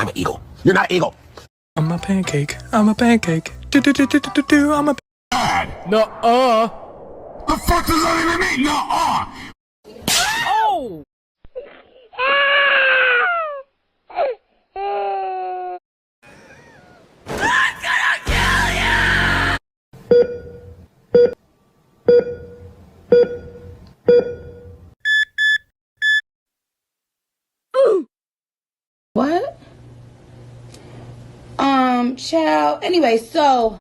I'm an eagle. You're not an eagle. I'm a pancake. I'm a pancake. Do. I'm a. Nuh-uh. The fuck does that even mean? No. Oh! What? Child. Anyway, so